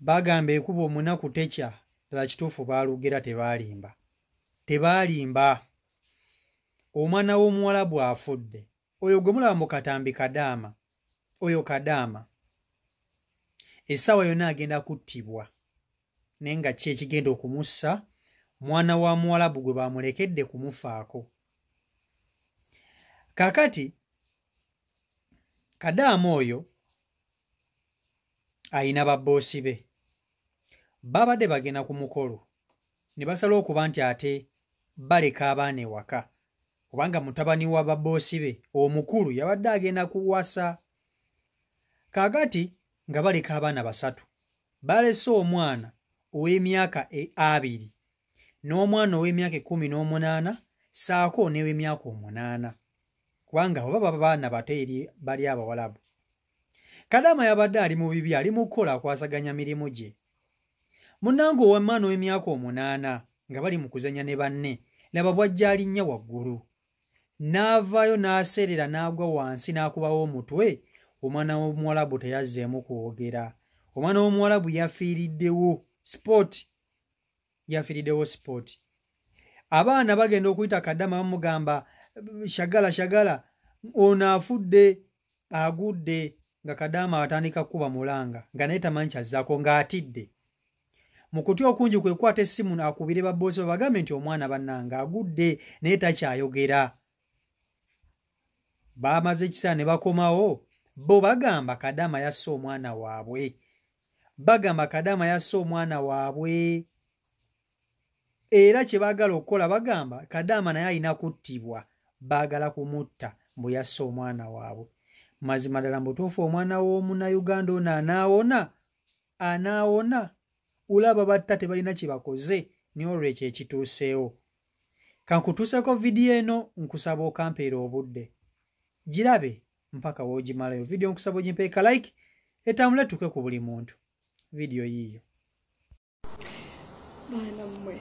bagamba ekuba omunaku tekya ddala kituufu baalugera tebaalimba omwana w'omuwala bw'afudde oyo gwe mulaba mu katambi Kadaama oyo Kadaama essaawa yonna agenda kuttibwa naye nga ki ekigenda okumussa mwana wa Muwarabu gwe baamulekedde kumufaako. Kaakati Kadaama oyo ayina babboosi be babadde bagenda ku mukolo ne basala okuba nti ate baleka abaana ewaka kubanga mutabani wa babboosi be omukulu yabadde agenda kuwasa. Kaakati nga baleka abaana basatu balese omwana ow'emyaka 2 n'omwana ow'emyaka 18 saako n'ew'emyaka 8 kubanga baba baana bato eri bali Abawarabu. Kadaama yabadde ali mu bibi ali mu kukola akwasaganya mirimu gye. Munnange ow'omwana ow'emyaka 8 nga bali mu kuzannya ne banne laba bw'ajja alinnya waggulu n'avaayo n'aserera n'agwa wansi n'akubawo omutwe. Omwana w'Omuwarabu teyazzeemu kwogera. Omwana w'Omuwarabu yafiiriddewo sport. Abaana bagenda okuyita Kadaama bamugamba shagala ono afudde agudde nga Kadaama atandika kuba mulanga nga naye tamanyi kyazzaako ng'atidde. Mu kutya okungi kwe kwata essimu akubire babboosi bagambe nti omwana bannanga agudde naye takyayogera. Bamaze ekiseera ne bakomawo bo bagamba Kadaama yasse omwana waabwe. Era kye baagala okukola bagamba Kadaama naye alina kuttibwa baagala kumutta mbu yasse omwana waabwe. Mazima ddala mbutuufu omwana w'omunnayuganda ono anaawona ulaba batta tebalina kye bakoze naye olwekyo ekituuseewo. Kankutuuseko vidiyo eno nkusaba okampeera obudde girabe mpaka woogimalayo. Vidiyo nkusaba ogimpeeka like etambule tuke ku buli muntu. Vidiyo yiiyo. Baana mmwe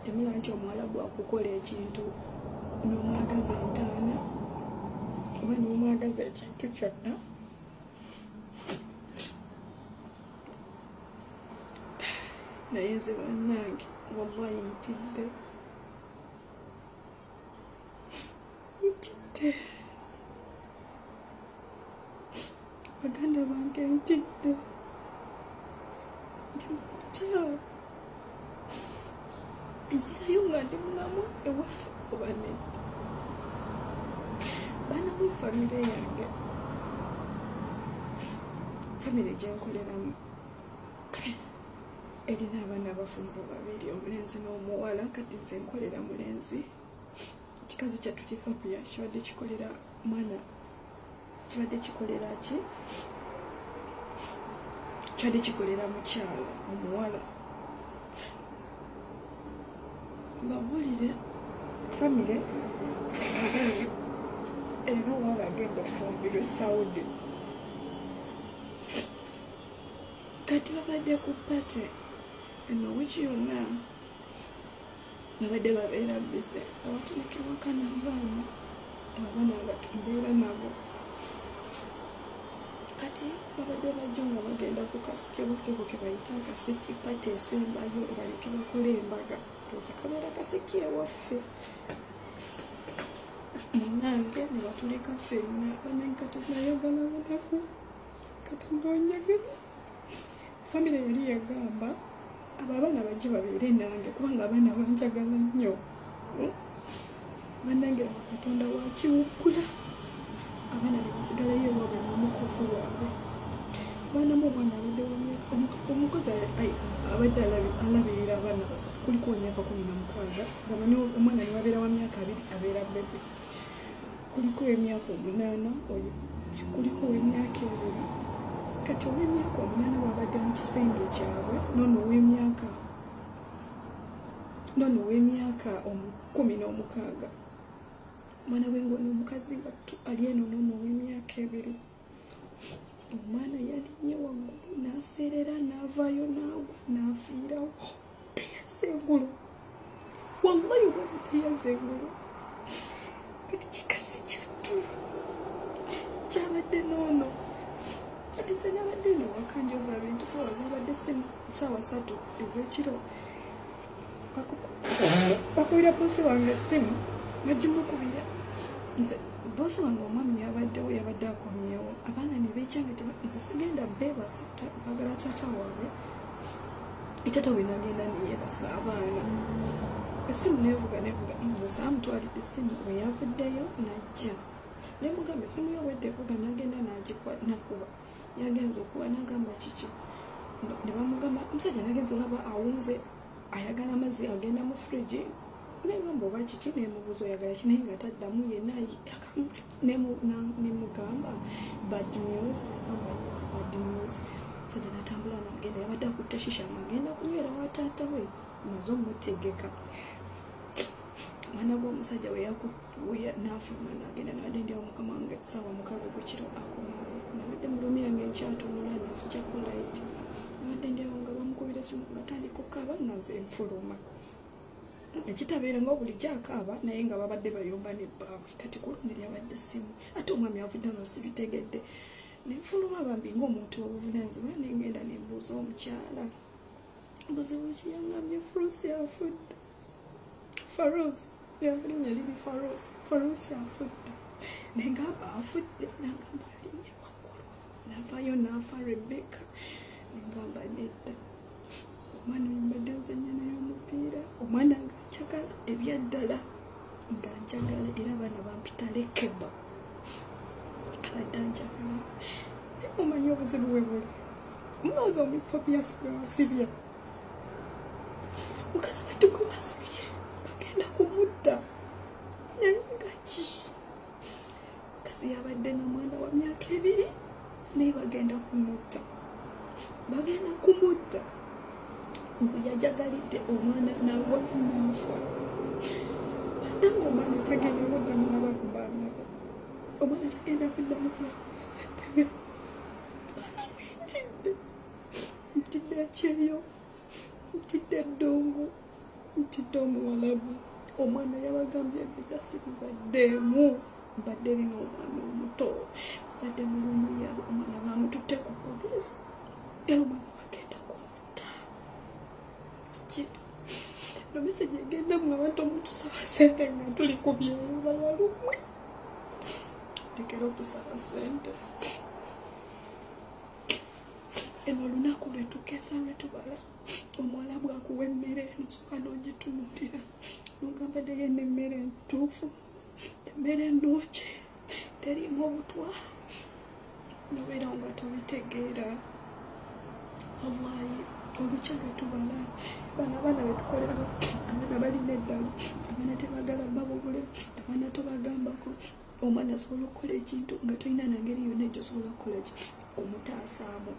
temula nti Omuwarabu akukola ekintu n'omwagaza entaana oba n'omwagaza ekintu kyonna naye nze bannange wallahi ntidde baganda bange ntidde ndi mukutya enzirayo nga ndi mulamu ewaffe oba nedda. Baana mu famire yange famire gyenkoleramu erina abaana abafumbo 2 omulenzi n'omuwala. Kati nze nkolera mulenzi. Kikazi kyattu Ethiopia kibadde kikolera mwana kibadde kikolera ki kibadde kikolera mukyala omuwala. Mbabulire famire era owala agenda fumbirwe Saudi. Kati babadde ku pate eno wiki yonna babadde babeera bize abatuleka ewaka n'abaana abaana nga tumbeera nabo. Kati babadde bajja nga bagenda ku kasikebukebo ke bayita akasiki pate esembayo baleke bakola embaga toza kabeera kasiki ewaffe. Munnange ne batuleka ffenna banange kati nayagala bunaku kati mbanyagala. Famire yali yagamba abo abaana bajje babeere nange kubanga abaana banjagala nnyo. Bannange laba Katonda wakiwuggula abaana ne basigalayo ewaabwe n'omukozi waabwe. Baana mu omwana abadde omukozi abadde alabirira abaana basatu kuliko emyaka 16 bamanyi omwana ne wabeera wa myaka 2 abeera bebe. Kuliko emyaka 8 oyo kuliko ow'emyaka 2. Kati ow'emyaka 8 babadde mu kisenge kyabwe nono ow'emyaka 16 mwana w'engono omukazi ali eno nono ow'emyaka 2. Omwana yalinye waggulu n'aserera n'avaayo n'agwa n'afiirawo. Teyazza engulu wallahi omwana teyazza engulu. Kati kikasi kyattu kyabadde noono. Kati nze nabadde eno wakanjoza bintu sawa zabadde sawa 3 ez'ekiro bakubira bosi wange essimu bagimukubira nze bosi wange omwami yabaddewo yabadde akomyewo abaana ne beekyanga nze sigenda beebasa baagala taata waabwe itata we nagenda neyeebasa abaana essimu nevuga nze saamutwalidde essimu we yavuddeyo najja nemugamba essimu yowedde evuga nagenda nakuba yagenza okuba nagamba kiki ne bamugamba omusajja nagenza olaba awunze ayagala amazzi agenda mu fridge negamba oba kiki nemubuuza oyagala ki naye nga taddamu yenna nemugamba bad news negamba yes bad news sajja natambula nagenda yabadde akutte shisha ngagenda kunywera wa taata we maze omutegeka mwana gw'omusajja nafuluma nagenda nabadde ndi awo mukama wange ssaawa 6 gwekiro akomawo nabadde mulumi yange nkyatunula nenzijako light nabadde ndi awo nga bamukubira essimu ngatandika okukaaba naze nfuluma ekitabeera nga bulijjo akaaba naye nga babadde bayomba nebbaawe kati kulumira yabadde essimu ate omwami avudde ano sibitegedde nenfuluma bambi ng'omuntu w'obuvunanyizibwa nengenda nembuuza omukyala buzibu kiyangambye Farusi afudde Farusi yalinnya libi Farusi afudde nengamba afudde nagamba alinnya waggulu navayo naafa Rebecca nengamba nedda omwana mbadde nzenya naye omupiira omwana ng'anjagala ebyaddala ng'anjagala era abaana bampita lekeba abadde anjagala omanyi obuzibu bwe buli mulowooza omufo byasibwe wasibya mukazi wattu gwe basibye bagenda kumutta naye nga ki mukazi yabadde n'omwana wa myaka 2 naye bagenda kumutta mbu yajagalidde omwana nawa naafa bannanga omwana tagenda kuddamu nabakubaamyako omwana tagenda kuddamu kulakubazaddebe baana mwentidde ntidde ekyeyo ntidde eddongo ntidde omuwalabu omwana yabagambye bitasibibaddeemu mbadde lina omwana omuto badde mulumu yabo omwana bamututte ku poliisi era omwana bagenda kumutta no meseji egenda mu abantu omutusaba sente nga tuli ku byeyo babalumwe tekera okusaba sente eno olunaku lwetukeesa lwetubala omuwala bwakuwa emmere nosooka n'ogitunuulira nogamba degenda emmere entuufu emmere ennooki terimu obutwa nobeera nga tobitegeera wallahi olukya lwetubala bana abaana betukolera abaana balina eddalo abaana tebagala babugule abaana tobagambako omwana asobola okukola ekintu nga tolina nangeri yonna egyosobola okukola kumutaasaamu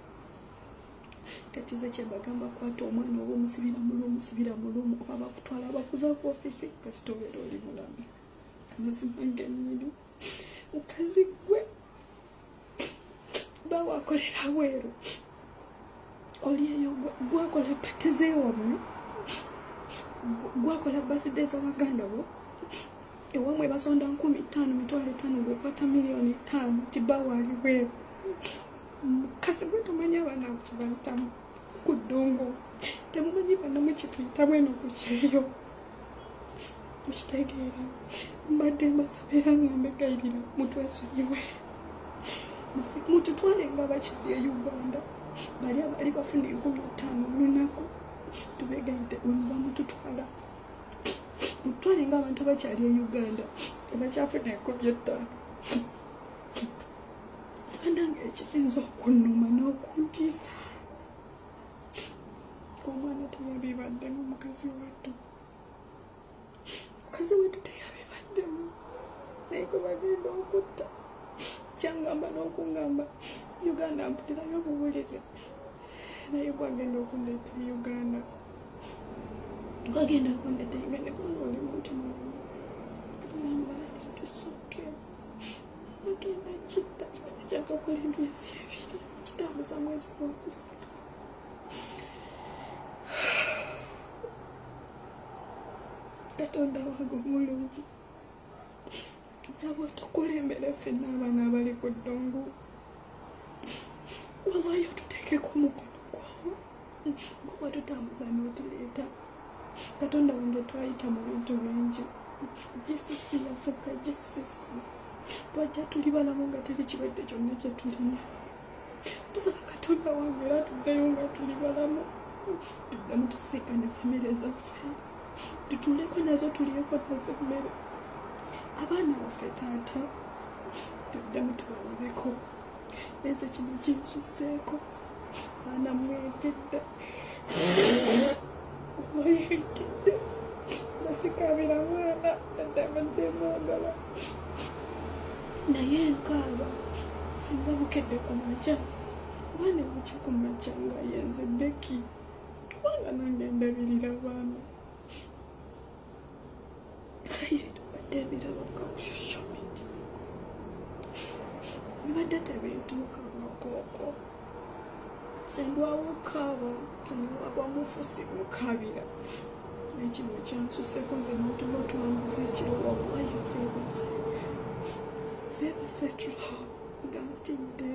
kati ze kyebagamba kwata omwana oba omusibira mulumu oba bakutwala bakuza ku ofisi kasita obeera oli mulamu amazima ngennyini mukazi gwe bawakolera bweru oli eyo gwakola pate zeewammwe gwakola birthday z'abaganda bo ewamwe basonda 15,000 gwokwata 5,000,000 tibawaali bweru mukasi gwe tumanyi abaana kibayitamu ku ddungu temumanyi bana mukituyitamu eno ku kyeyo mukitegeera mbadde mbasabira nga mbegayirira mutwesonyiwe mututwale nga bakiri e Uganda bali abali bafuna 15,000 olunaku tubegayidde wemuba mututwala mutwale nga abantu abakyali e Uganda tebakyafuna 15,000 Sibandanga ekisinza okunnuma n'okuntiisa omwana teyabibaddemu mukazi wattu teyabibaddemu naye gwe bagenda okutta kyangamba n'okungamba Uganda mpulirayo obuwulize naye gwagenda okundeeta Uganda gwagenda okundeeta Uganda kubanga oli muntu mulamu ngamba kitisoke agenda kitta kyakakola emyezi 2 kitambuza mwezi gwokusatu Katonda wange omulungi nsaba otukulembere ffenna abaana abali ku ddongo wallahi tuteekeko omukono gwawo kuba tutambuza n'otuleeta katonda wange twayita mu bintu bingi jesisi yafuuka jesisi twajja tuli balamu nga teri kirwadde kyonna kye tulina tusaba katonda wange era tuddeyo nga tuli balamu tuddamu tusiika ne famire zaffe tutuleko nazo tuliyeko nazo emmere abaana baffe taata tuddamu tubalabeko neze kino kinsuseeko abaana mwegedde mwegedde nasikabira mwana addabadde mwagala naye nkaaba singa bukedde ku makya oba ne bukya ku makya nga yenze Becky kubanga nange ndabirira baana aye tubadde ebirabanga ku social media bibadde tebintuukanga kooko sendwawo okaaba seniwabwamufusi mukaabira nekino kyansuseko nze n'otuba twambuza ekiro wallahi zeebase tula nga ntidde